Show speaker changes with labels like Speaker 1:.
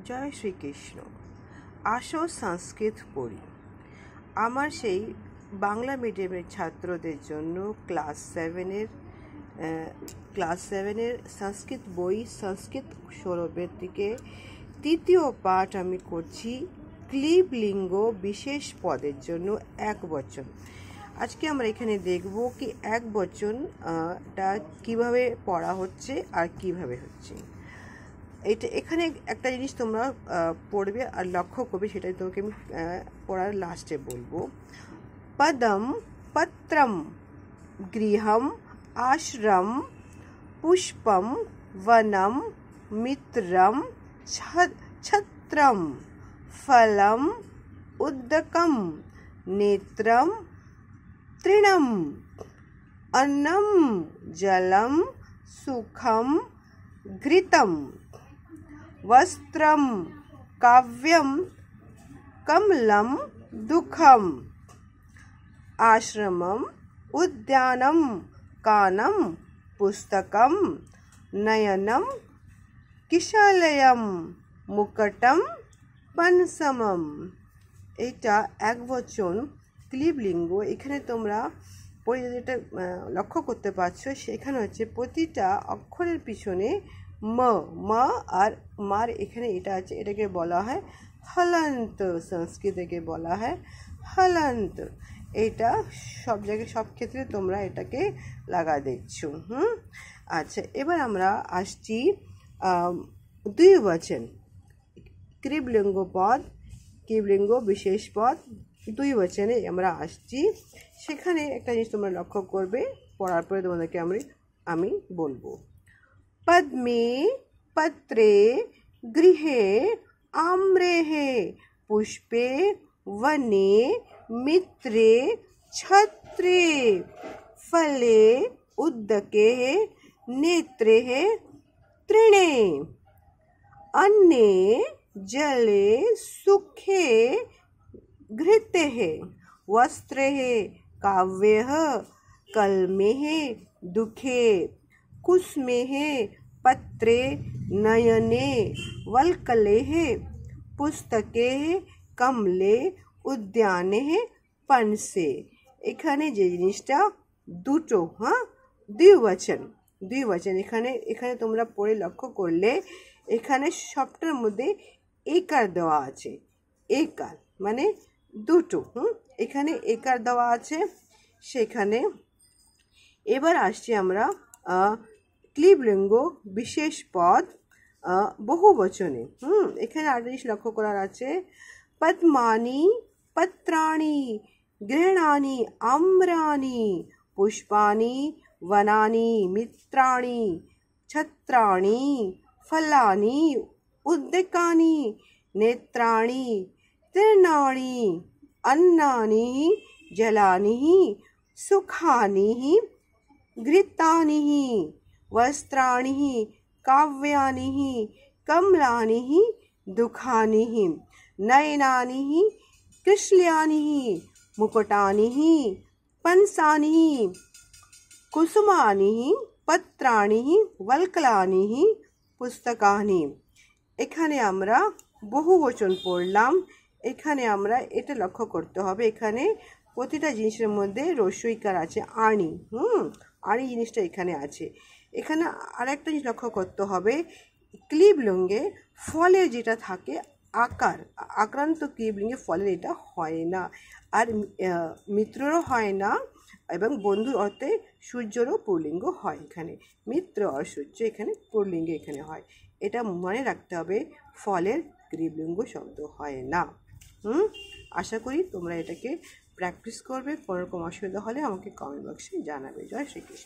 Speaker 1: জয় শ্রীকৃষ্ণ। আসো সংস্কৃত পড়ি। আমার সেই বাংলা মিডিয়ামের ছাত্রদের জন্য ক্লাস সেভেনের সংস্কৃত বই সংস্কৃত সৌরভের থেকে তৃতীয় পাঠ আমি করছি। ক্লীবলিঙ্গ বিশেষ পদের জন্য একবচন। আজকে আমরা এখানে দেখব কি একবচনটা কিভাবে পড়া হচ্ছে আর কিভাবে হচ্ছে। এখানে একটা জিনিস তোমরা পড়বে আর লক্ষ্য করবে, সেটাই তোমাকে আমি পড়ার লাস্টে বলবো। পদম, পত্রম, গৃহম, আশ্রম, পুষ্পম, বনম, মিত্রম, ছত্রম, ফলম, উদ্দকম, নেত্রম, তৃণম, अन्नम, जलम, सुखम, घृतम, वस्त्रम, काव्यम, कमलम, दुखम, आश्रमम, उद्यानम, कानम, पुस्तकम, नयनम, किशालयम, मुकटम, पंसमम। এটা একবচন ক্লীবলিঙ্গ। এখানে তোমরা পড়ে যেটা লক্ষ্য করতে পারছো, সেখানে হচ্ছে প্রতিটা অক্ষরের পিছনে ম আর মার এখানে এটা আছে, এটাকে বলা হয় হলন্ত। সংস্কৃতকে বলা হয় হলন্ত। এটা সব জায়গায় সব ক্ষেত্রে তোমরা এটাকে লাগা দেখছো। আচ্ছা, এবার আমরা আসছি দ্বিবচন ক্লীবলিঙ্গ পদ, ক্লীবলিঙ্গ বিশেষ পদ দ্বিবচনে আমরা আসছি। সেখানে একটা জিনিস তোমরা লক্ষ্য করবে, পড়ার পরে তোমাদেরকে আমি বলবো। পদ্মে, পত্রে, গৃহে, আম্রেহে, পুষ্পে, वने, मित्रे, छत्रे, फले, उद्दके, नेत्रे, तृणे, अन्ने, जले, सुखे, घृते, वस्त्रे, काव्ये, कलमे, दुखे, कुसुमे, पत्रे, नयने, वल्कले, पुस्तके, कमले, उद्याने, पंसे। এখানে যে জিনিসটা দুটো দ্বিবচন এখানে তোমরা পড়ে লক্ষ্য করলে এখানে সবটার মধ্যে একার দেওয়া আছে। একার মানে দুটো, এখানে একার দেওয়া আছে। সেখানে এবার আসছি আমরা ক্লীবলিঙ্গ বিশেষ পদ বহুবচনে। এখানে আর জিনিস লক্ষ্য করার আছে। पद्मानि, पत्राणि, गृहाणि, आम्राणि, पुष्पाणि, वनानि, मित्राणि, छत्राणि, फलानि, उद्दकानि, नेत्राणि, तृणानि, अन्नानि, जलानि, सुखानि, घृतानि, वस्त्राणि, काव्यानि, कमलानि, दुखानि, नयनानि, किशल्यानि, मुकुटानि, पंसानि, कुसुमानि, पत्राणि, वल्कलानि, पुस्तकानि। এখানে আমরা বহুবচন পড়লাম। এখানে আমরা এটা লক্ষ্য করতে হবে, এখানে প্রতিটা জিনিসের মধ্যে রস্যইকার আছে। আনি আনি জিনিসটা এখানে আছে। এখানে আরেকটা জিনিস লক্ষ্য করতে হবে, ক্লীবলিঙ্গে ফলের যেটা থাকে আকার, আক্রান্ত ক্লীবলিঙ্গে ফলের এটা হয় না, আর মিত্ররও হয় না, এবং বন্ধুর অর্থে সূর্যরও পুল্লিঙ্গ হয়। এখানে মিত্র আর সূর্য এখানে পুল্লিঙ্গে এখানে হয়। এটা মনে রাখতে হবে, ফলের ক্লীবলিঙ্গ শব্দ হয় না। আশা করি তোমরা এটাকে প্র্যাকটিস করবে। কোনো রকম অসুবিধা হলে আমাকে কমেন্ট বক্সে জানাবে। জয় শ্রীকৃষ্ণ।